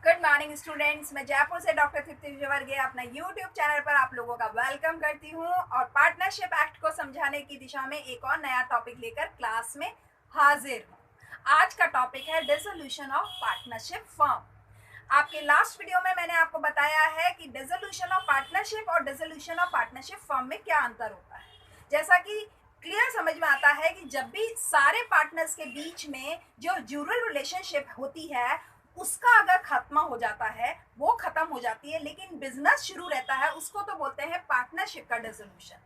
Good morning students, मैं जयपुर से doctor तृप्ति विजयवर्गीय अपना यूट्यूब चैनल पर आप लोगों का वेलकम करती हूँ और पार्टनरशिप एक्ट को समझाने की दिशा में एक और नया टॉपिक लेकर क्लास में हाजिर हूँ। आज का टॉपिक है डिसोल्यूशन ऑफ पार्टनरशिप फर्म। आपके लास्ट वीडियो में मैंने आपको बताया है कि डिसोल्यूशन ऑफ पार्टनरशिप और डिसोल्यूशन ऑफ पार्टनरशिप फर्म में क्या अंतर होता है। जैसा कि क्लियर समझ में आता है कि जब भी सारे पार्टनर्स के बीच में जो ड्यूरल रिलेशनशिप होती है उसका अगर खत्म हो जाता है, वो खत्म हो जाती है, लेकिन बिजनेस शुरू रहता है, उसको तो बोलते हैं पार्टनरशिप का डिसोल्यूशन।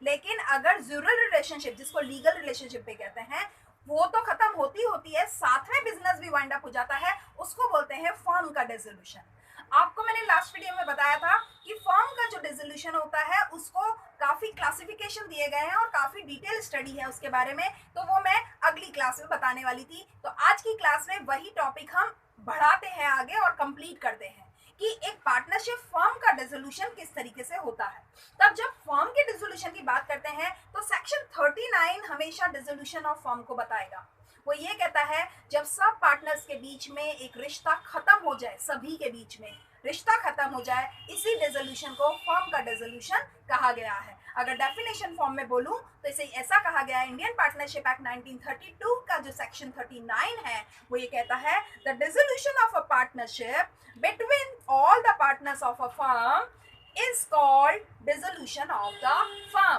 लेकिन अगर ड्यूरल रिलेशनशिप, जिसको लीगल रिलेशनशिप पे कहते हैं, वो तो खत्म होती है, साथ में बिजनेस भी वाइंड अप हो जाता है, उसको बोलते हैं फर्म का डिसोल्यूशन। आपको मैंने लास्ट वीडियो में बताया था कि फर्म का जो डिसोल्यूशन होता है उसको काफी क्लासिफिकेशन दिए गए हैं और काफी डिटेल स्टडी है उसके बारे में, तो वो मैं अगली क्लास में बताने वाली थी। तो आज की क्लास में वही टॉपिक हम बढ़ाते हैं आगे और कंप्लीट करते हैं कि एक पार्टनरशिप फर्म का डिसोल्यूशन किस तरीके से होता है। तब जब फर्म के डिसोल्यूशन की बात करते हैं तो सेक्शन 39 हमेशा डिसोल्यूशन ऑफ फर्म को बताएगा। वो ये कहता है जब सब पार्टनर्स के बीच में एक रिश्ता खत्म हो जाए, सभी के बीच में रिश्ता खत्म हो जाए, इसी डिसोल्यूशन को फर्म का डिसोल्यूशन कहा गया है। अगर डेफिनेशन फॉर्म में बोलूं तो इसे ऐसा कहा गया है, इंडियन पार्टनरशिप एक्ट 1932 का जो सेक्शन 39 है वो ये कहता है the dissolution of a partnership between all the partners of a firm is called dissolution of the firm.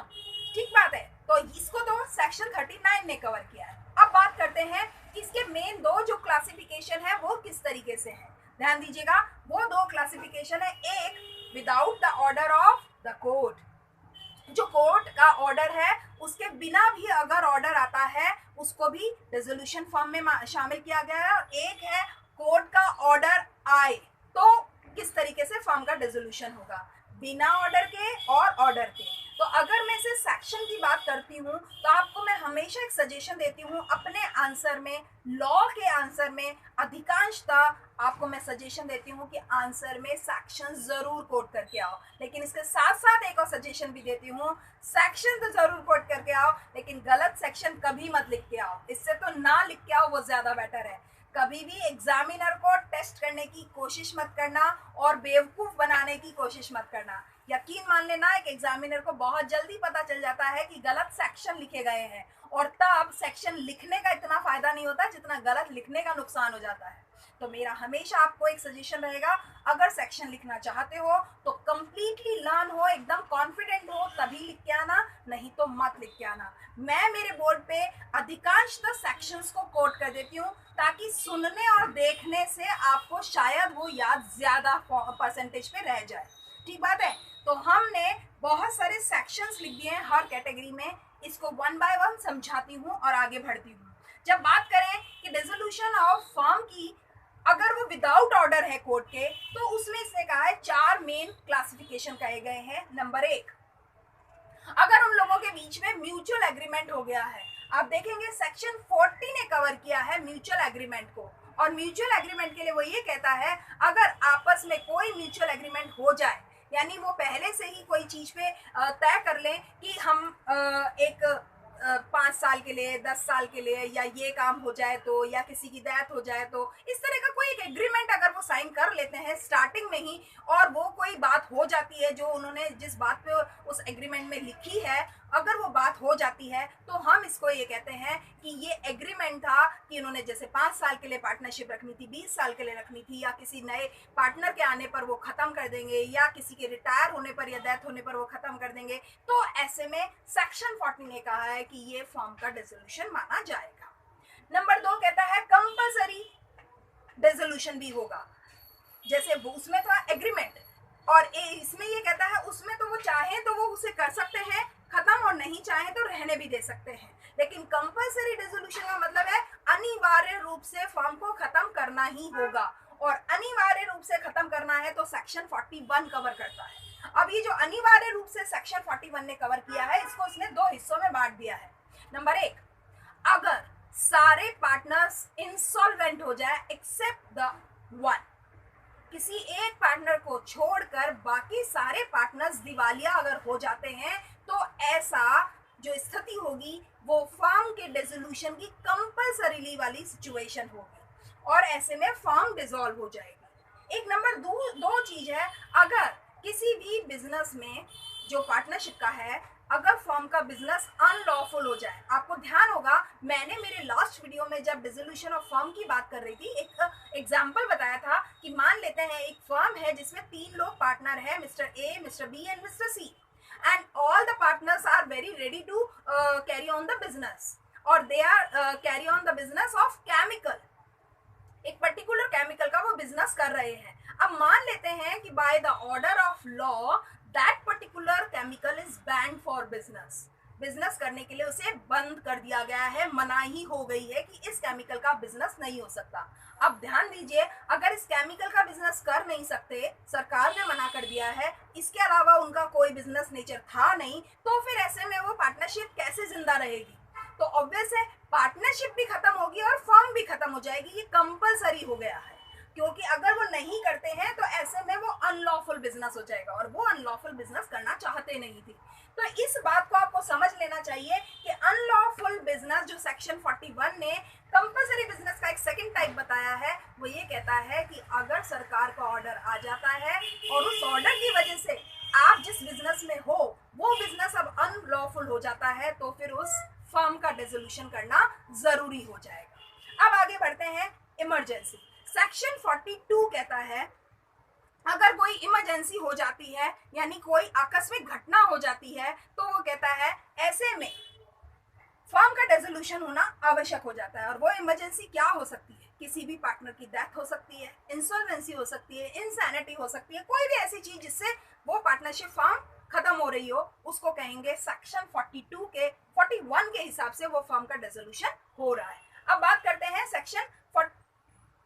ठीक बात है, तो इसको तो सेक्शन 39 ने कवर किया है। अब बात करते हैं कि इसके मेन दो जो क्लासिफिकेशन है वो किस तरीके से है। ध्यान दीजिएगा, वो दो क्लासिफिकेशन है। एक, without the order of the court, जो कोर्ट का ऑर्डर है उसके बिना भी अगर ऑर्डर आता है उसको भी डिसोल्यूशन फॉर्म में शामिल किया गया है। और एक है कोर्ट का ऑर्डर आए तो किस तरीके से फॉर्म का डिसोल्यूशन होगा, बिना ऑर्डर के और ऑर्डर के। तो अगर मैं इसे सेक्शन की बात करती हूँ तो आपको मैं हमेशा एक सजेशन देती हूँ अपने आंसर में, लॉ के आंसर में अधिकांशतः आपको मैं सजेशन देती हूँ कि आंसर में सेक्शन जरूर कोट करके आओ। लेकिन इसके साथ साथ एक और सजेशन भी देती हूँ, सेक्शन तो जरूर कोट करके आओ लेकिन गलत सेक्शन कभी मत लिख के आओ। इससे तो ना लिख के आओ, वो ज्यादा बेटर है। कभी भी एग्जामिनर को टेस्ट करने की कोशिश मत करना और बेवकूफ बनाने की कोशिश मत करना। यकीन मान लेना, एक एग्जामिनर को बहुत जल्दी पता चल जाता है कि गलत सेक्शन लिखे गए हैं और तब सेक्शन लिखने का इतना फायदा नहीं होता जितना गलत लिखने का नुकसान हो जाता है। तो मेरा हमेशा आपको एक सजेशन रहेगा, अगर सेक्शन लिखना चाहते हो तो कंप्लीटली लर्न हो, एकदम कॉन्फिडेंट हो, तभी लिख के आना, नहीं तो मत लिख के आना। मैं मेरे बोर्ड पे अधिकांशतः सेक्शंस को कोट कर देती हूँ ताकि सुनने और देखने से आपको शायद वो याद ज्यादा परसेंटेज पे रह जाए। ठीक बात है, तो हमने बहुत सारे सेक्शंस लिख दिए हैं हर कैटेगरी में। इसको वन बाय वन समझाती हूँ और आगे बढ़ती हूँ। जब बात करें कि डिसोल्यूशन ऑफ फर्म की, अगर वो विदाउट ऑर्डर है कोर्ट के, तो उसमें इसने कहा है चार मेन क्लासिफिकेशन कहे गए हैं। नंबर एक, अगर उन लोगों के बीच में म्यूचुअल एग्रीमेंट हो गया है। आप देखेंगे सेक्शन 40 ने कवर किया है म्यूचुअल एग्रीमेंट को, और म्यूचुअल एग्रीमेंट के लिए वो ये कहता है अगर आपस में कोई म्यूचुअल एग्रीमेंट हो जाए, यानी वो पहले से ही कोई चीज पे तय कर लें कि हम एक 5 साल के लिए, 10 साल के लिए, या ये काम हो जाए तो, या किसी की डेथ हो जाए तो, इस तरह का कोई एक एग्रीमेंट अगर वो साइन कर लेते हैं स्टार्टिंग में ही, और वो कोई बात हो जाती है जो उन्होंने जिस बात पे उस एग्रीमेंट में लिखी है, अगर वो बात हो जाती है तो हम इसको ये कहते हैं कि ये एग्रीमेंट था कि उन्होंने जैसे 5 साल के लिए पार्टनरशिप रखनी थी, 20 साल के लिए रखनी थी, या किसी नए पार्टनर के आने पर वो खत्म कर देंगे, या किसी के रिटायर होने पर या डेथ होने पर वो खत्म कर देंगे। तो ऐसे में सेक्शन 40 ने कहा है कि ये फर्म का डिसोल्यूशन माना जाएगा। नंबर 2 कहता है कंपल्सरी डिसोल्यूशन भी होगा। जैसे वो उसमें था एग्रीमेंट, और इसमें ये कहता है उसमें तो वो चाहे तो वो उसे कर सकते हैं खत्म, और नहीं चाहे तो रहने भी दे सकते हैं। लेकिन कंपल्सरी डिसोल्यूशन का मतलब है अनिवार्य रूप से फर्म को खत्म करना ही होगा, और अनिवार्य रूप से खत्म करना है तो सेक्शन 41 कवर करता है। अब ये जो अनिवार्य रूप से सेक्शन 41 ने कवर किया है, इसको उसने दो हिस्सों में बांट दिया है। नंबर एक, अगर सारे पार्टनर्स इंसॉल्वेंट हो जाए एक्सेप्ट द वन, किसी एक पार्टनर को छोड़कर बाकी सारे पार्टनर्स दिवालिया अगर हो जाते हैं, तो ऐसा जो स्थिति होगी वो फर्म के डिसोल्यूशन की कंपल्सरीली वाली सिचुएशन होगी, और ऐसे में फर्म डिसॉल्व हो जाएगी। एक नंबर दो चीज है, अगर किसी भी बिजनेस में जो पार्टनरशिप का है, अगर फर्म का बिजनेस अनलॉफुल हो जाए, आपको ध्यान होगा मैंने मेरे लास्ट वीडियो में जब डिसोल्यूशन ऑफ फर्म की बात कर रही थी, एक एग्जांपल बताया था कि मान लेते हैं एक फर्म है जिसमें 3 लोग पार्टनर है, mister A, mister B and mister C, and all the partners are very ready to carry on the business, or they are carry on the business of chemical, एक पर्टिकुलर केमिकल का वो business कर रहे हैं। अब मान लेते हैं कि by the order of law that particular chemical is band for business, business करने के लिए उसे बंद कर दिया गया है, मनाही हो गई है कि इस केमिकल का बिजनेस नहीं हो सकता। अब ध्यान दीजिए, अगर इस केमिकल का बिजनेस कर नहीं सकते, सरकार ने मना कर दिया है, इसके अलावा उनका कोई बिजनेस नेचर था नहीं, तो फिर ऐसे में वो पार्टनरशिप कैसे जिंदा रहेगी? तो ऑब्वियस है पार्टनरशिप भी खत्म होगी और फर्म भी खत्म हो जाएगी, ये कंपलसरी हो गया है, क्योंकि अगर वो नहीं करते हैं तो ऐसे में वो अनलॉफुल बिजनेस हो जाएगा, और वो अनलॉफुल बिजनेस करना चाहते नहीं थे। तो इस बात को आपको समझ लेना चाहिए कि अनलॉफुल बिजनेस जो सेक्शन 41 ने कंपलसरी बिजनेस का एक सेकंड टाइप बताया है, वो ये कहता है कि अगर सरकार का ऑर्डर आ जाता है और उस ऑर्डर की वजह से आप जिस बिजनेस में हो वो बिजनेस अब अनलॉफुल हो जाता है, तो फिर उस फर्म का डिसोल्यूशन करना जरूरी हो जाएगा। अब आगे बढ़ते हैं, इमरजेंसी। सेक्शन 42 कहता है अगर कोई इमरजेंसी हो जाती है, यानी कोई आकस्मिक घटना हो जाती है, तो वो कहता है ऐसे में फर्म का डिसोल्यूशन होना आवश्यक हो जाता है। और वो इमरजेंसी क्या हो सकती है? किसी भी पार्टनर की डेथ हो सकती है, इंसॉल्वेंसी हो सकती है, इंसैनिटी हो सकती है, कोई भी ऐसी चीज जिससे वो पार्टनरशिप फर्म खत्म हो रही हो, उसको कहेंगे सेक्शन 41 के हिसाब से वो फर्म का डिसोल्यूशन हो रहा है। अब बात करते हैं सेक्शन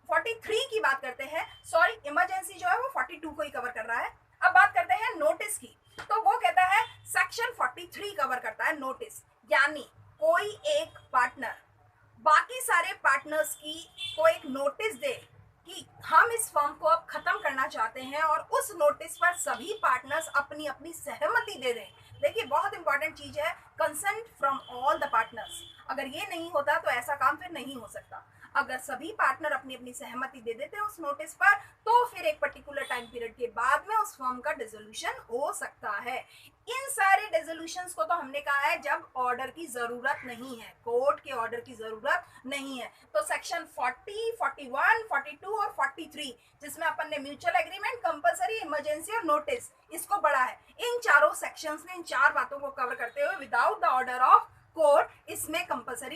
43 की बात करते हैं, सॉरी इमरजेंसी जो है वो 42 को ही कवर कर रहा है। अब बात करते हैं नोटिस की, तो वो कहता है सेक्शन 43 कवर करता है नोटिस, यानी कोई एक पार्टनर बाकी सारे पार्टनर्स की को एक नोटिस दे कि हम इस फर्म को अब खत्म करना चाहते हैं, और उस नोटिस पर सभी पार्टनर्स अपनी अपनी सहमति दे दें। देखिए बहुत इंपॉर्टेंट चीज है, consent from all the partners. अगर ये नहीं होता तो ऐसा काम फिर नहीं हो सकता। अगर सभी पार्टनर अपनी अपनी सहमति दे देते हैं उस नोटिस पर, तो फिर एक पर्टिकुलर टाइम पीरियड के बाद में उस फर्म का डिसोल्यूशन हो सकता है। इन सारे डिसोल्यूशंस को तो हमने कहा है जब ऑर्डर की जरूरत नहीं है, कोर्ट के ऑर्डर की जरूरत नहीं है। तो सेक्शन 40, 41, 42 और 43 जिसमें अपन ने म्यूचुअल एग्रीमेंट, कंपलसरी, इमरजेंसी और नोटिस, इसको बढ़ा है। इन चारों सेक्शंस ने इन चार बातों को कवर करते हुए without the order of court इसमें कंपलसरी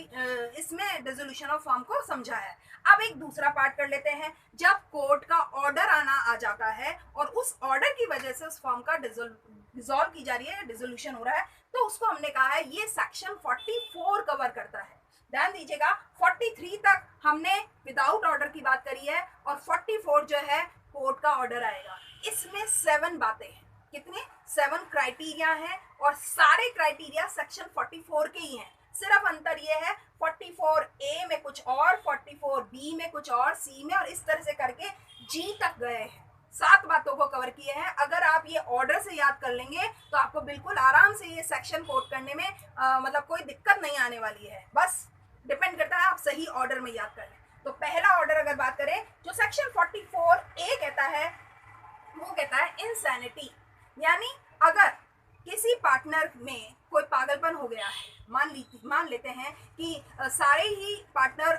इसमें डिसोल्यूशन ऑफ फर्म को समझा है। अब एक दूसरा पार्ट कर लेते हैं, जब कोर्ट का ऑर्डर आ जाता है और उस ऑर्डर की वजह से उस फर्म का डिसॉल्व की जा रही है, डिसोल्यूशन हो रहा है, तो उसको हमने कहा है ये सेक्शन 44 कवर करता है। ध्यान दीजिएगा 43 तक हमने विदाउट ऑर्डर की बात करी है, और 44 जो है कोर्ट का ऑर्डर आएगा। इसमें 7 बातें हैं, कितने 7 क्राइटेरिया हैं, और सारे क्राइटेरिया सेक्शन 44 के ही हैं। सिर्फ अंतर ये है 44A में कुछ और, 44B में कुछ और, C में, और इस तरह से करके G तक गए हैं। 7 बातों को कवर किए हैं। अगर आप ये ऑर्डर से याद कर लेंगे तो आपको बिल्कुल आराम से ये सेक्शन कोट करने में मतलब कोई दिक्कत नहीं आने वाली है। बस डिपेंड करता है आप सही ऑर्डर में याद कर लें। तो पहला ऑर्डर अगर बात करें, जो सेक्शन 44A कहता है वो कहता है इंसैनिटी, यानी अगर किसी पार्टनर में कोई पागलपन हो गया है, मान लेते हैं कि सारे ही पार्टनर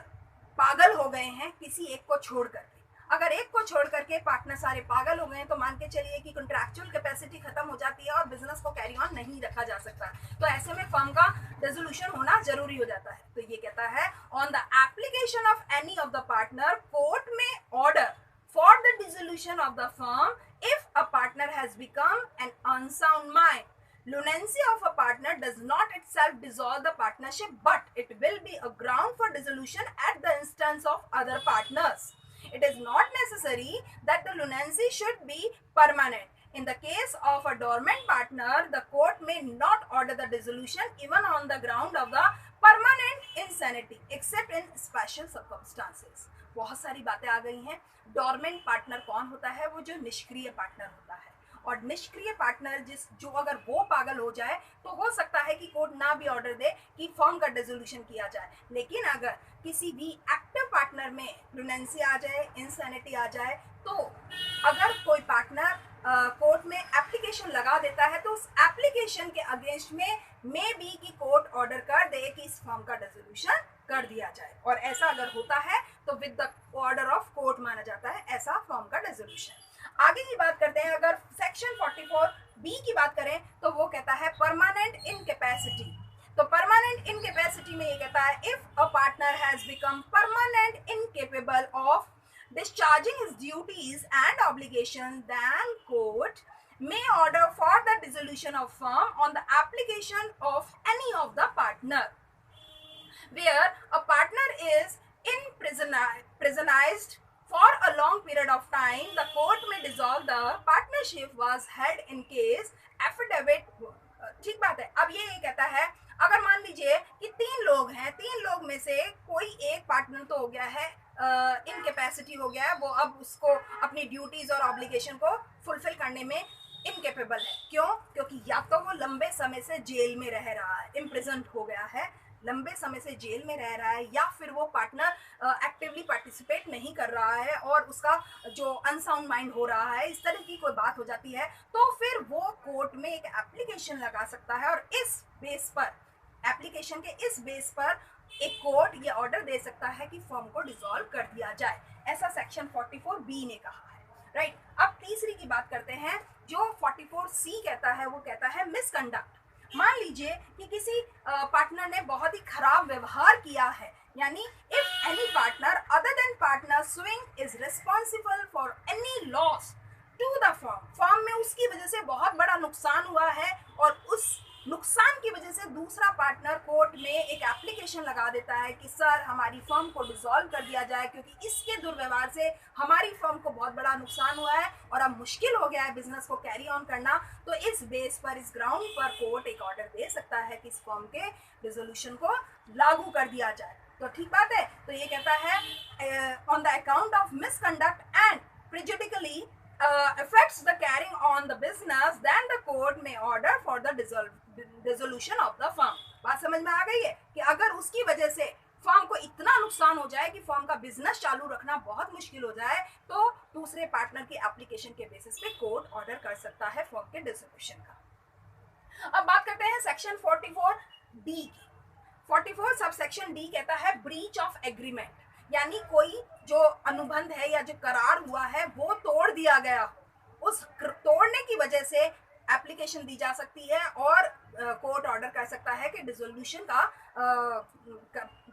पागल हो गए हैं किसी एक को छोड़ करके। अगर एक को छोड़ करके पार्टनर सारे पागल हो गए हैं, तो मान के चलिए कि कॉन्ट्रैक्चुअल कैपेसिटी खत्म हो जाती है और बिजनेस को कैरी ऑन नहीं रखा जा सकता। तो ऐसे में फर्म का डिसोल्यूशन होना जरूरी हो जाता है। तो ये कहता है on the application of any of the partner, court में order for the dissolution of the firm if a partner has become an unsound mind. Leniency of a partner does not itself dissolve the partnership, but it will be a ground for dissolution at the instance of other partners. It is not necessary that the leniency should be permanent. In the case of a dormant partner, the court may not order the dissolution even on the ground of the permanent insanity, except in special circumstances. बहुत सारी बातें आ गई हैं। Dormant partner कौन होता है? वो जो निष्क्रिय पार्टनर होता है, और निष्क्रिय पार्टनर जो अगर वो पागल हो जाए तो हो सकता है कि कोर्ट ना भी ऑर्डर दे कि फर्म का डिसोल्यूशन किया जाए। लेकिन अगर किसी भी एक्टिव पार्टनर में लुनेंसी आ जाए, इंसैनिटी आ जाए, तो अगर कोई पार्टनर कोर्ट में एप्लीकेशन लगा देता है तो उस एप्लीकेशन के अगेंस्ट में मे बी की कोर्ट ऑर्डर कर दे कि इस फॉर्म का डिसोल्यूशन कर दिया जाए, और ऐसा अगर होता है तो with the order of court माना जाता है ऐसा फॉर्म का डिसोल्यूशन। आगे की बात करते हैं, अगर सेक्शन 44B की बात करें तो वो कहता है परमानेंट इनकैपेसिटी। तो परमानेंट इनकैपेसिटी में ये कहता है if a partner has become permanent incapable of discharging his duties and obligations, then court may order for the dissolution of firm on the application of any of the partner. Where a partner is imprisonized for a long period of time, the court may dissolve the partnership was held in case affidavit। ठीक बात है। अब ये कहता है अगर मान लीजिए कि 3 लोग हैं, 3 लोग में से कोई एक पार्टनर तो हो गया है, इनकैपेसिटी हो गया है, वो अब उसको अपनी ड्यूटीज और ऑब्लिगेशन को फुलफिल करने में इनकेपेबल है। क्यों? क्योंकि या तो वो लंबे समय से जेल में रह रहा है, इम्प्रिजन्ड हो गया है, लंबे समय से जेल में रह रहा है, या फिर वो पार्टनर एक्टिवली पार्टिसिपेट नहीं कर रहा है और उसका जो अनसाउंड माइंड हो रहा है, इस तरह की कोई बात हो जाती है, तो फिर वो कोर्ट में एक एप्लीकेशन लगा सकता है और इस बेस पर, एप्लीकेशन के इस बेस पर एक कोर्ट ये ऑर्डर दे सकता है कि फर्म को डिसॉल्व कर दिया जाए। ऐसा सेक्शन 44B ने कहा है, राइट। अब तीसरी की बात करते हैं, जो 44C कहता है वो कहता है मिसकंडक्ट। मान लीजिए कि किसी पार्टनर ने बहुत ही खराब व्यवहार किया है, यानी if any partner other than partner suing is responsible for any loss to the firm में उसकी वजह से बहुत बड़ा नुकसान हुआ है और उस नुकसान की वजह से दूसरा पार्टनर कोर्ट में एक एप्लीकेशन लगा देता है कि सर हमारी फर्म को डिसॉल्व कर दिया जाए क्योंकि इसके दुर्व्यवहार से हमारी फर्म को बहुत बड़ा नुकसान हुआ है और अब मुश्किल हो गया है बिजनेस को कैरी ऑन करना, तो इस बेस पर, इस ग्राउंड पर कोर्ट एक ऑर्डर दे सकता है कि इस फर्म के डिसोल्यूशन को लागू कर दिया जाए। तो ठीक बात है। तो ये कहता है on the account of misconduct and prejudicially affects the carrying on the business, then the court may order for the dissolution of the firm। बात समझ में आ गई है कि अगर उसकी वजह से फर्म को इतना नुकसान हो जाए कि फर्म का बिजनेस चालू रखना बहुत मुश्किल हो जाए, तो दूसरे पार्टनर की एप्लीकेशन के बेसिस पे कोर्ट ऑर्डर कर सकता है फर्म के डिसोल्यूशन का। अब बात करते हैं सेक्शन 44D की। 44 सब सेक्शन डी कहता है ब्रीच ऑफ एग्रीमेंट, यानी कोई जो अनुबंध है या जो करार हुआ है वो तोड़ दिया गया हो, उस तोड़ने की वजह से एप्लीकेशन दी जा सकती है और कोर्ट ऑर्डर कर सकता है कि डिसोल्यूशन का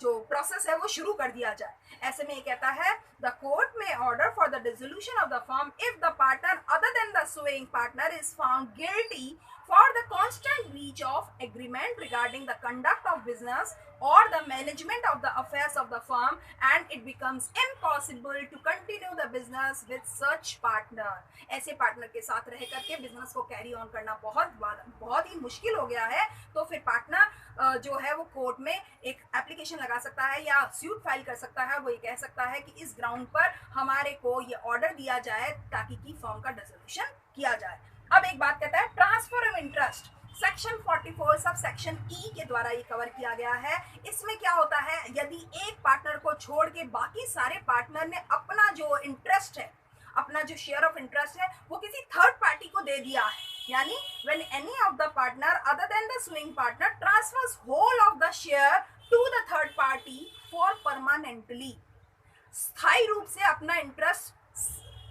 जो प्रोसेस है वो शुरू कर दिया जाए। ऐसे में ये कहता है द कोर्ट में order for the dissolution of the firm if the partner other than the sewing partner is found guilty for the constant breach of agreement regarding the conduct of business or the management of the affairs of the firm, and it becomes impossible to continue the business with such partner। ऐसे partner के साथ रह करके business को carry on करना बहुत ही मुश्किल हो गया है, तो फिर पार्टनर जो है वो कोर्ट में एक एप्लीकेशन लगा सकता है या सूट फाइल कर सकता है। वो ये कह सकता है कि इस ग्राउंड पर हमारे को ये ऑर्डर दिया जाए ताकि की फर्म का डिसोल्यूशन किया जाए। अब एक बात कहता है transfer of interest, section 44 sub section E के द्वारा ये कवर किया गया है। इसमें क्या होता है, यदि एक पार्टनर को छोड़ के बाकी सारे पार्टनर ने अपना जो इंटरेस्ट है, अपना जो शेयर ऑफ इंटरेस्ट है वो किसी थर्ड पार्टी को दे दिया है, यानी when any of the partner other than the swing partner transfers whole of the share to the third party for permanently, स्थायी रूप से अपना इंटरेस्ट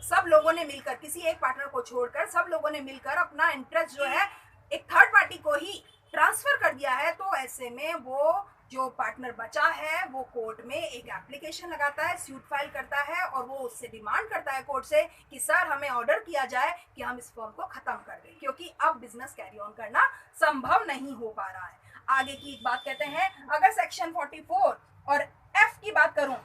सब लोगों ने मिलकर, किसी एक पार्टनर को छोड़कर सब लोगों ने मिलकर अपना इंटरेस्ट जो है एक थर्ड पार्टी को ही ट्रांसफर कर दिया है, तो ऐसे में वो जो पार्टनर बचा है वो कोर्ट में एक एप्लीकेशन लगाता है, सूट फाइल करता है और वो उससे डिमांड करता है कोर्ट से कि सर हमें ऑर्डर किया जाए कि हम इस फर्म को खत्म कर दें क्योंकि अब बिजनेस कैरी ऑन करना संभव नहीं हो पा रहा है। आगे की एक बात कहते हैं, अगर सेक्शन 44 और एफ की बात करूं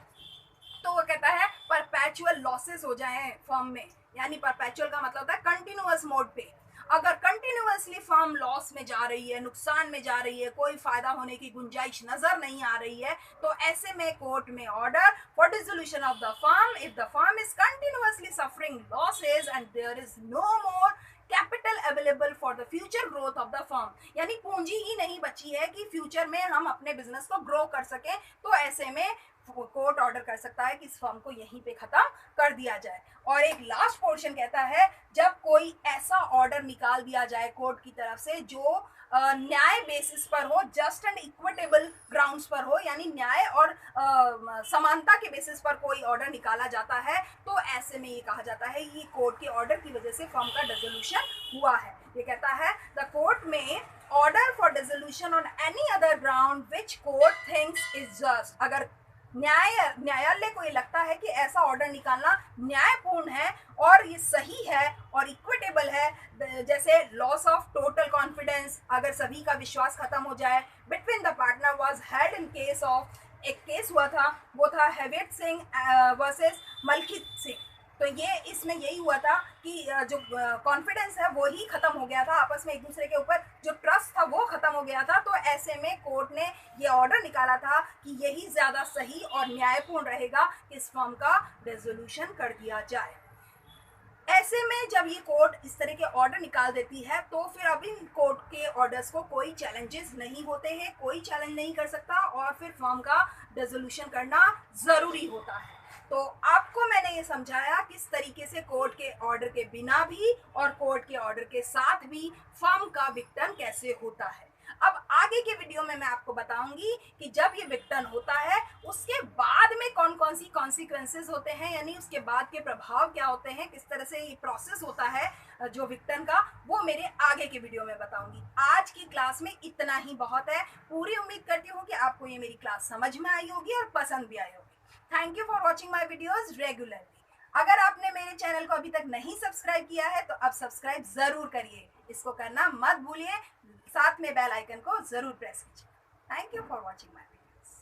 तो वो कहता है परपेचुअल लॉसेस हो जाए फर्म में, यानी परपेचुअल का मतलब होता है कंटिन्यूअस मोड पे। अगर कंटिन्यूअसली फर्म लॉस में जा रही है, नुकसान में जा रही है, कोई फायदा होने की गुंजाइश नजर नहीं आ रही है, तो ऐसे में कोर्ट में order for dissolution of the firm if the firm is continuously suffering losses and there is no more capital available for the future growth of the firm, यानी पूंजी ही नहीं बची है कि फ्यूचर में हम अपने बिजनेस को ग्रो कर सकें, तो ऐसे में कोर्ट ऑर्डर कर सकता है कि इस फर्म को यहीं पे खत्म कर दिया जाए। और एक लास्ट पोर्शन कहता है जब कोई ऐसा ऑर्डर निकाल दिया जाए कोर्ट की तरफ से जो न्याय बेसिस पर हो, जस्ट एंड इक्विटेबल ग्राउंड्स पर हो, यानी न्याय और समानता के बेसिस पर कोई ऑर्डर निकाला जाता है, तो ऐसे में ये कहा जाता है ये कोर्ट के ऑर्डर की वजह से फर्म का डिसोल्यूशन हुआ है। ये कहता है द कोर्ट में order for dissolution on any other ground which court thinks is just. अगर न्यायालय को ये लगता है कि ऐसा ऑर्डर निकालना न्यायपूर्ण है और ये सही है और इक्विटेबल है, जैसे लॉस ऑफ टोटल कॉन्फिडेंस, अगर सभी का विश्वास खत्म हो जाए, between the partner was head in case of, एक केस हुआ था वो था हेविट सिंह वर्सेस मलकित सिंह। तो ये इसमें यही हुआ था कि जो कॉन्फिडेंस है वो ही खत्म हो गया था, आपस में एक दूसरे के ऊपर जो ट्रस्ट था वो खत्म हो गया था। तो ऐसे में कोर्ट ने ये ऑर्डर निकाला था कि यही ज़्यादा सही और न्यायपूर्ण रहेगा कि इस फर्म का रेजोल्यूशन कर दिया जाए। ऐसे में जब ये कोर्ट इस तरह के ऑर्डर निकाल देती है तो फिर अब इन कोर्ट के ऑर्डर्स को कोई चैलेंजेस नहीं होते हैं, कोई चैलेंज नहीं कर सकता और फिर फर्म का रेजोल्यूशन करना ज़रूरी होता है। तो आपको मैंने ये समझाया किस तरीके से कोर्ट के ऑर्डर के बिना भी और कोर्ट के ऑर्डर के साथ भी फर्म का विघटन कैसे होता है। अब आगे के वीडियो में मैं आपको बताऊंगी कि जब ये विघटन होता है उसके बाद में कौन कौन सी कॉन्सिक्वेंसेस होते हैं, यानी उसके बाद के प्रभाव क्या होते हैं, किस तरह से ये प्रोसेस होता है जो विघटन का, वो मेरे आगे के वीडियो में बताऊंगी। आज की क्लास में इतना ही बहुत है। पूरी उम्मीद करती हूँ कि आपको ये मेरी क्लास समझ में आई होगी और पसंद भी आई होगी। Thank you for watching my videos regularly. अगर आपने मेरे चैनल को अभी तक नहीं सब्सक्राइब किया है तो अब सब्सक्राइब जरूर करिए, इसको करना मत भूलिए, साथ में बेल आइकन को जरूर प्रेस कीजिए। Thank you for watching my